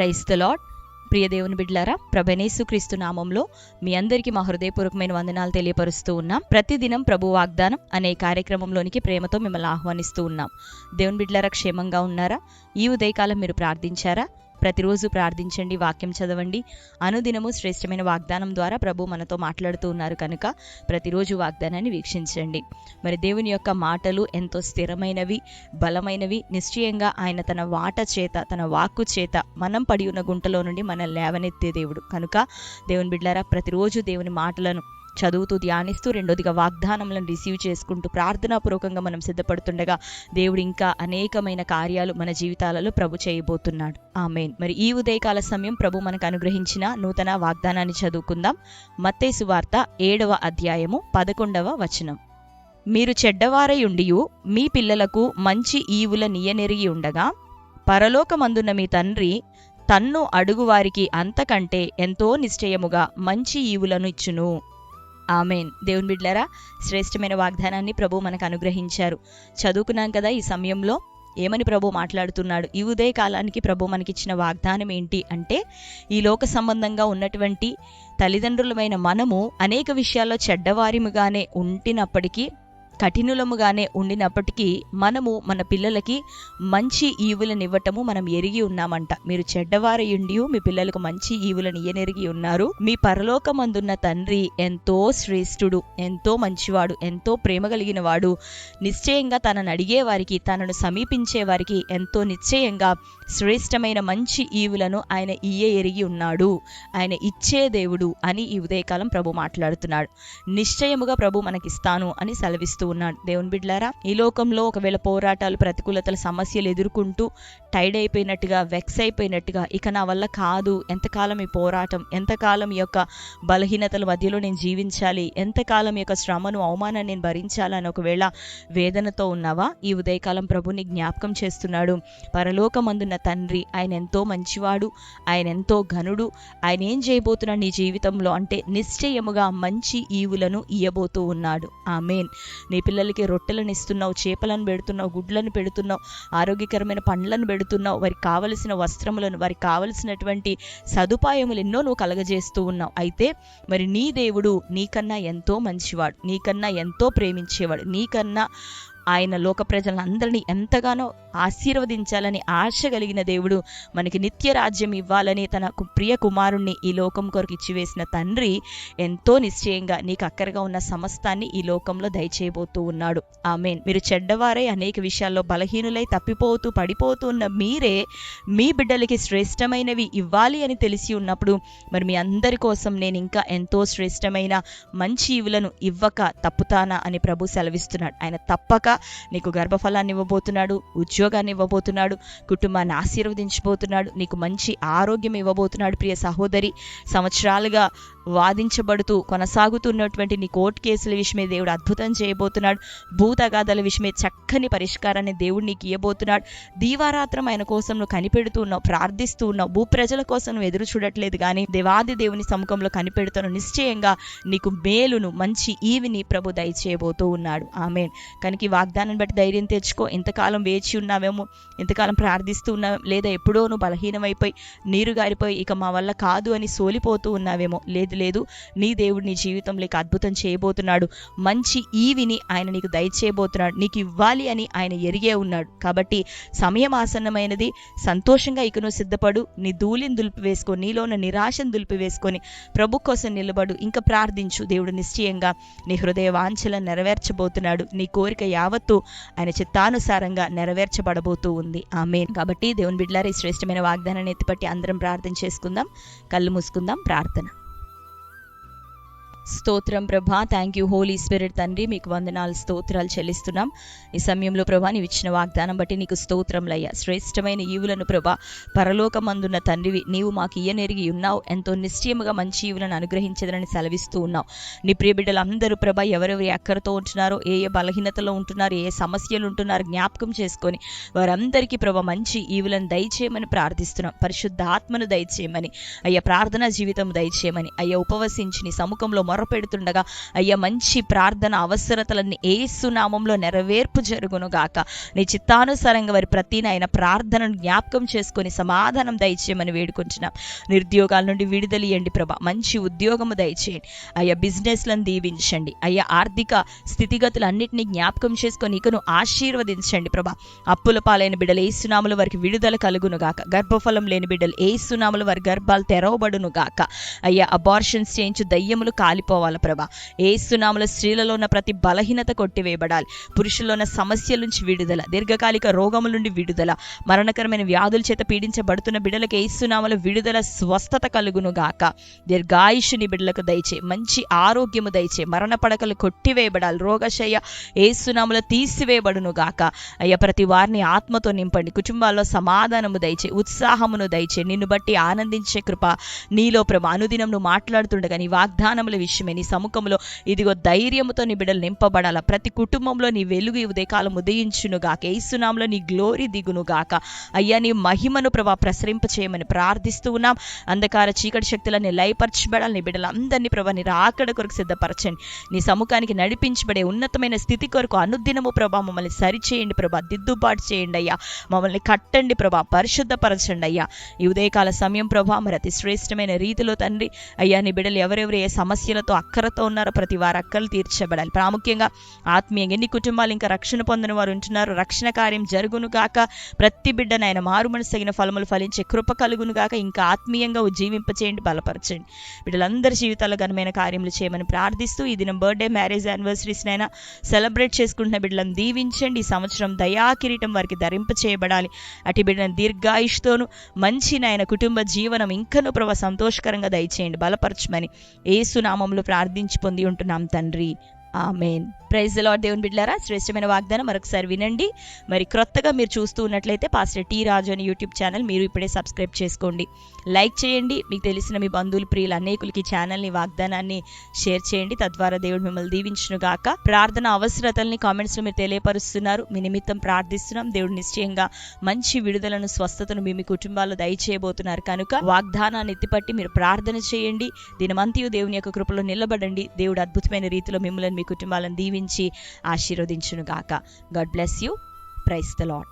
Praise the lord. ప్రియ దేవుని బిడ్డలారా, ప్రభువైన క్రీస్తు నామంలో మీ అందరికీ మా హృదయపూర్వకమైన వందనాలు తెలియపరుస్తూ ఉన్నాం. ప్రతిదినం ప్రభు వాగ్దానం అనే కార్యక్రమంలోనికి ప్రేమతో మిమ్మల్ని ఆహ్వానిస్తూ ఉన్నాం. దేవుని బిడ్డలారా, క్షేమంగా ఉన్నారా? ఈ ఉదయకాలం మీరు ప్రార్థించారా? ప్రతిరోజు ప్రార్థించండి, వాక్యం చదవండి. అనుదినము శ్రేష్టమైన వాగ్దానం ద్వారా ప్రభు మనతో మాట్లాడుతూ ఉన్నారు కనుక ప్రతిరోజు వాగ్దానాన్ని వీక్షించండి. మరి దేవుని యొక్క మాటలు ఎంతో స్థిరమైనవి, బలమైనవి. నిశ్చయంగా ఆయన తన వాట చేత, తన వాక్కు చేత మనం పడి ఉన్న గుంటలో నుండి మనం లేవనెత్తే దేవుడు కనుక దేవుని బిడ్డలారా, ప్రతిరోజు దేవుని మాటలను చదువుతూ ధ్యానిస్తూ, రెండోదిగా వాగ్దానములను రిసీవ్ చేసుకుంటూ ప్రార్థనాపూర్వకంగా మనం సిద్ధపడుతుండగా దేవుడు ఇంకా అనేకమైన కార్యాలు మన జీవితాలలో ప్రభు చేయబోతున్నాడు. ఆమేన్. మరి ఈ ఉదయకాల సమయం ప్రభు మనకు అనుగ్రహించిన నూతన వాగ్దానాన్ని చదువుకుందాం. మత్తయి సువార్త 7వ అధ్యాయము 11వ వచనం. మీరు చెడ్డవారై ఉండియు మీ పిల్లలకు మంచి ఈవుల నీయనెరిగి ఉండగా పరలోకమందున్న మీ తండ్రి తన్ను అడుగువారికి అంతకంటే ఎంతో నిశ్చయముగా మంచి ఈవులను ఇచ్చును. ఆమేన్. దేవుని బిడ్డలారా, శ్రేష్టమైన వాగ్దానాన్ని ప్రభు మనకు అనుగ్రహించారు. చదువుకున్నాం కదా. ఈ సమయంలో ఏమని ప్రభు మాట్లాడుతున్నాడు? ఈ ఉదయ కాలానికి ప్రభు మనకిచ్చిన వాగ్దానం ఏంటి అంటే, ఈ లోక సంబంధంగా ఉన్నటువంటి తల్లిదండ్రులమైన మనము అనేక విషయాల్లో చెడ్డవారిముగానే ఉంటినప్పటికీ, కఠినులముగానే ఉండినప్పటికీ మనము మన పిల్లలకి మంచి ఈవులనివ్వటము మనం ఎరిగి ఉన్నామంట. మీరు చెడ్డవారయుండి మీ పిల్లలకు మంచి ఈవులను ఇయ్యనెరిగి ఉన్నారు. మీ పరలోకమందున్న తండ్రి ఎంతో శ్రేష్ఠుడు, ఎంతో మంచివాడు, ఎంతో ప్రేమ కలిగిన వాడు. నిశ్చయంగా తనను అడిగే వారికి, తనను సమీపించే వారికి ఎంతో నిశ్చయంగా శ్రేష్టమైన మంచి ఈవులను ఆయన ఎరిగి ఉన్నాడు. ఆయన ఇచ్చే దేవుడు అని ఈ ఉదయకాలం ప్రభు మాట్లాడుతున్నాడు. నిశ్చయముగా ప్రభు మనకిస్తాను అని సెలవిస్తూ ఉన్నాడు. దేవుని బిడ్డలారా, ఈ లోకంలో ఒకవేళ పోరాటాలు, ప్రతికూలతలు, సమస్యలు ఎదుర్కొంటూ టైడ్ అయిపోయినట్టుగా, వెక్స్ అయిపోయినట్టుగా, ఇక నా వల్ల కాదు, ఎంతకాలం ఈ పోరాటం, ఎంతకాలం ఈ యొక్క బలహీనతల మధ్యలో నేను జీవించాలి, ఎంతకాలం ఈ యొక్క శ్రమను, అవమానాన్ని నేను భరించాలని ఒకవేళ వేదనతో ఉన్నావా? ఈ ఉదయకాలం ప్రభుని జ్ఞాపకం చేస్తున్నాడు. పరలోకమందున్న తండ్రి ఆయన ఎంతో మంచివాడు, ఆయన ఎంతో ఘనుడు. ఆయన ఏం చేయబోతున్నాడు నీ జీవితంలో అంటే నిశ్చయముగా మంచి ఈవులను ఇయ్యబోతూ ఉన్నాడు. ఆమేన్. నీ పిల్లలకి రొట్టెలను ఇస్తున్నావు, చేపలను పెడుతున్నావు, గుడ్లను పెడుతున్నావు, ఆరోగ్యకరమైన పండ్లను పెడుతున్నావు, వారికి కావలసిన వస్త్రములను, వారికి కావలసినటువంటి సదుపాయములు ఎన్నో నువ్వు కలగజేస్తూ ఉన్నావు. అయితే మరి నీ దేవుడు నీకన్నా ఎంతో మంచివాడు, నీకన్నా ఎంతో ప్రేమించేవాడు, నీకన్నా ఆయన లోక ప్రజలందరినీ ఎంతగానో ఆశీర్వదించాలని ఆశ కలిగిన దేవుడు, మనకి నిత్య రాజ్యం ఇవ్వాలని తన ప్రియ కుమారుణ్ణి ఈ లోకం కొరకు ఇచ్చివేసిన తండ్రి ఎంతో నిశ్చయంగా నీకు అక్కరగా ఉన్న సమస్తాన్ని ఈ లోకంలో దయచేయబోతూ ఉన్నాడు. ఆమేన్. మీరు చెడ్డవారై అనేక విషయాల్లో బలహీనులై తప్పిపోతూ పడిపోతూ ఉన్న మీరే మీ బిడ్డలకి శ్రేష్టమైనవి ఇవ్వాలి అని తెలిసి ఉన్నప్పుడు మరి మీ అందరి కోసం నేను ఇంకా ఎంతో శ్రేష్టమైన మంచి ఈవులను ఇవ్వక తప్పుతానా అని ప్రభు సెలవిస్తున్నాడు. ఆయన తప్పక నీకు గర్భఫలాన్ని ఇవ్వబోతున్నాడు, ఉద్యోగాన్ని ఇవ్వబోతున్నాడు, కుటుంబాన్ని ఆశీర్వదించబోతున్నాడు, నీకు మంచి ఆరోగ్యం ఇవ్వబోతున్నాడు. ప్రియ సహోదరి, సంవత్సరాలుగా వాదించబడుతూ కొనసాగుతున్నటువంటి నీ కోర్టు కేసుల విషయమే దేవుడు అద్భుతం చేయబోతున్నాడు. భూతగాథల విషయమే చక్కని పరిష్కారాన్ని దేవుడు నీకు ఇవ్వబోతున్నాడు. దీవారాత్రం ఆయన కోసం నువ్వు కనిపెడుతూ ఉన్నావు, ప్రార్థిస్తూ ఉన్నావు. భూప్రజల కోసం నువ్వు ఎదురు చూడట్లేదు, కానీ దేవాది దేవుని సముఖంలో కనిపెడుతున్నావు. నిశ్చయంగా నీకు మేలును, మంచి ఈవిని ప్రభు దయచేయబోతూ ఉన్నాడు. ఆమేన్. కనుక ఈ వాగ్దానాన్ని బట్టి ధైర్యం తెచ్చుకో. ఇంతకాలం వేచి ఉన్నావేమో, ఇంతకాలం ప్రార్థిస్తూ ఉన్నావు, లేదా ఎప్పుడో నువ్వు బలహీనమైపోయి నీరు గారిపోయి ఇక మా వల్ల కాదు అని సోలిపోతూ ఉన్నావేమో. లేదు, నీ దేవుడు నీ జీవితంలోకి అద్భుతం చేయబోతున్నాడు. మంచి ఈవిని ఆయన నీకు దయచేయబోతున్నాడు. నీకు ఇవ్వాలి అని ఆయన ఎరిగే ఉన్నాడు. కాబట్టి సమయం ఆసన్నమైనది. సంతోషంగా ఇక నువ్వు సిద్ధపడు. నీ ధూళిని దులిపివేసుకొని, నీలో ఉన్న నిరాశను దులిపివేసుకొని ప్రభు కోసం నిలబడు. ఇంకా ప్రార్థించు. దేవుడు నిశ్చయంగా నీ హృదయ వాంఛలను నెరవేర్చబోతున్నాడు. నీ కోరిక యావత్తు ఆయన చిత్తానుసారంగా నెరవేర్చబడబోతూ ఉంది. ఆమేన్. కాబట్టి దేవుని బిడ్డలారా, ఈ శ్రేష్టమైన వాగ్దానాన్ని ఎత్తిపట్టి అందరం ప్రార్థన చేసుకుందాం. కళ్ళు మూసుకుందాం. ప్రార్థన. స్తోత్రం ప్రభా, థ్యాంక్ యూ హోలీ స్పిరిట్ తండ్రి, మీకు వందనాలు, స్తోత్రాలు చెల్లిస్తున్నాం. ఈ సమయంలో ప్రభా నీవు ఇచ్చిన వాగ్దానం బట్టి నీకు స్తోత్రములయ్యా. శ్రేష్టమైన ఈవులను ప్రభా పరలోకమందున్న తండ్రివి నీవు మాకు ఇయ్యనెరిగి ఉన్నావు. ఎంతో నిశ్చయముగా మంచి ఈవులను అనుగ్రహించదని సెలవిస్తూ ఉన్నావు. నీ ప్రియ బిడ్డలందరూ ప్రభా ఎవరెవరి అక్కరతో ఉంటున్నారో, ఏ బలహీనతలో ఉంటున్నారు, ఏ సమస్యలు ఉంటున్నారు జ్ఞాపకం చేసుకొని వారందరికీ ప్రభా మంచి ఈవులను దయచేయమని ప్రార్థిస్తున్నాం. పరిశుద్ధ ఆత్మను దయచేయమని అయ్యా, ప్రార్థనా జీవితం దయచేయమని అయ్యా, ఉపవసించి నీ సముఖంలో మొరపెడుతుండగా అయ్యా మంచి ప్రార్థన అవసరతలన్నీ యేసు నామంలో నెరవేర్పు జరుగును గాక. నీ చిత్తానుసారంగా వారి ప్రతి నాయన ప్రార్థనను జ్ఞాపకం చేసుకొని సమాధానం దయచేయమని వేడుకుంటున్నాం. నిరుద్యోగాల నుండి విడుదలియండి ప్రభా, మంచి ఉద్యోగము దయచేయండి అయ్యా. బిజినెస్లను దీవించండి అయ్యా. ఆర్థిక స్థితిగతులన్నింటినీ జ్ఞాపకం చేసుకొని ఇకను ఆశీర్వదించండి ప్రభా. అప్పుల పాలైన బిడ్డలు యేసునామములో వారికి విడుదల కలుగును గాక. గర్భఫలం లేని బిడ్డలు యేసునామములో వారి గర్భాలు తెరవబడును గాక అయ్యా. అబార్షన్స్ చేయించు దయ్యములు కాలిపోవాలి ప్రభా. యేసునామములో స్త్రీలలో ఉన్న ప్రతి బలహీనత కొట్టివేయబడాలి. పురుషుల్లో ఉన్న సమస్యల నుంచి విడుదల, దీర్ఘకాలిక రోగముల నుండి విడుదల, మరణకరమైన వ్యాధుల చేత పీడించబడుతున్న బిడ్డలకు యేసునామములో విడుదల, స్వస్థత కలుగును గాక. దీర్ఘాయుషుని బిడ్డలకు దయచే, మంచి ఆరోగ్యము దయచే, మరణ పడకలు కొట్టివేయబడాలి, రోగశయ్య యేసునామములో తీసివేయబడును గాక అయ్యా. ప్రతి వారిని ఆత్మతో నింపండి, కుటుంబాల్లో సమాధానము దయచే, ఉత్సాహమును దయచే, నిన్ను బట్టి ఆనందించే కృప నీలో ప్రభా. అనుదినం నువ్వు మాట్లాడుతుండగా నీ వాగ్దానముల విషయమే నీ సముఖంలో ఇదిగో ధైర్యముతో నీ బిడ్డలు నింపబడాల. ప్రతి కుటుంబంలో నీ వెలుగు ఈ ఉదయకాలం ఉదయించును గాక. యేసునామములో నీ గ్లోరీ దిగును గాక అయ్యా. నీ మహిమను ప్రభా ప్రసరింప చేయమని ప్రార్థిస్తూ ఉన్నాం. అంధకార చీకటి శక్తులన్నీ లయపరచబడాలి. నీ బిడ్డలందరినీ ప్రభా నీ రాకడ కొరకు సిద్ధపరచండి. నీ సముఖానికి నడిపించబడే ఉన్నతమైన స్థితి కొరకు అనుదినము ప్రభా మమ్మల్ని సరిచేయండి ప్రభా, దిద్దుబాటు చేయండి అయ్యా. మమ్మల్ని కట్టండి ప్రభా, పరిశుద్ధపరచండి అయ్యా. ఈ ఉదయకాల సమయం ప్రభా మరి అతి శ్రేష్టమైన రీతిలో తండ్రి అయ్యా నీ బిడ్డలు ఎవరెవరు ఏ సమస్యలతో అక్కరతో ఉన్నారో ప్రతి వారి అక్కలు తీర్చబడాలి. ప్రాముఖ్యంగా ఆత్మీయంగా ఎన్ని కుటుంబాలు ఇంకా రక్షణ పొందిన వారు ఉంటున్నారు, రక్షణ కార్యం జరుగును గాక. ప్రతి బిడ్డనైనా మారు మనసు తగిన ఫలములు ఫలించే కృప కలుగును గాక. ఇంకా ఆత్మీయంగా ఉజ్జీవింపచేయండి, బలపరచండి. బిడ్డలందరి జీవితాల్లో ఘనమైన కార్యములు చేయమని ప్రార్థిస్తూ ఈ దినం బర్త్డే, మ్యారేజ్, యానివర్సరీస్ నైనా సెలబ్రేట్ చేసుకుంటున్న బిడ్డలను దీవించండి. ఈ సంవత్సరం దయా కిరీటం వారికి ధరింప చేయబడాలి. అటు బిడ్డను దీర్ఘాయుష్తోను మంచి నాయన కుటుంబ జీవనం ఇంకనూ ప్రభా సంతోషకరంగా దయచేయండి, బలపరచమని యేసు నామములో ప్రార్థించి పొంది ఉంటున్నాం తండ్రి, ఆమేన్. Praise the lord. దేవుని బిడ్డలారా, శ్రేష్టమైన వాగ్దానం మరొకసారి వినండి. మరి క్రొత్తగా మీరు చూస్తూ ఉన్నట్లయితే పాస్టర్ టి రాజు అని యూట్యూబ్ ఛానల్ మీరు ఇప్పుడే సబ్స్క్రైబ్ చేసుకోండి, లైక్ చేయండి. మీకు తెలిసిన మీ బంధువులు, ప్రియులు అనేకులకి ఛానల్ని, వాగ్దానాన్ని షేర్ చేయండి. తద్వారా దేవుడు మిమ్మల్ని దీవించును గాక. ప్రార్థన అవసరతల్ని కామెంట్స్లో మీరు తెలియపరుస్తున్నారు, మీ నిమిత్తం ప్రార్థిస్తున్నాం. దేవుడు నిశ్చయంగా మంచి విడుదలను, స్వస్థతను మీ కుటుంబాల్లో దయచేయబోతున్నారు కనుక వాగ్దానాన్ని ఎత్తిపట్టి మీరు ప్రార్థన చేయండి. దినమంతయు దేవుని యొక్క కృపలో నిలబడండి. దేవుడు అద్భుతమైన రీతిలో మిమ్మల్ని, మీ కుటుంబాలను దీవించి ఆశీర్వదించును గాక. God bless you. Praise the lord.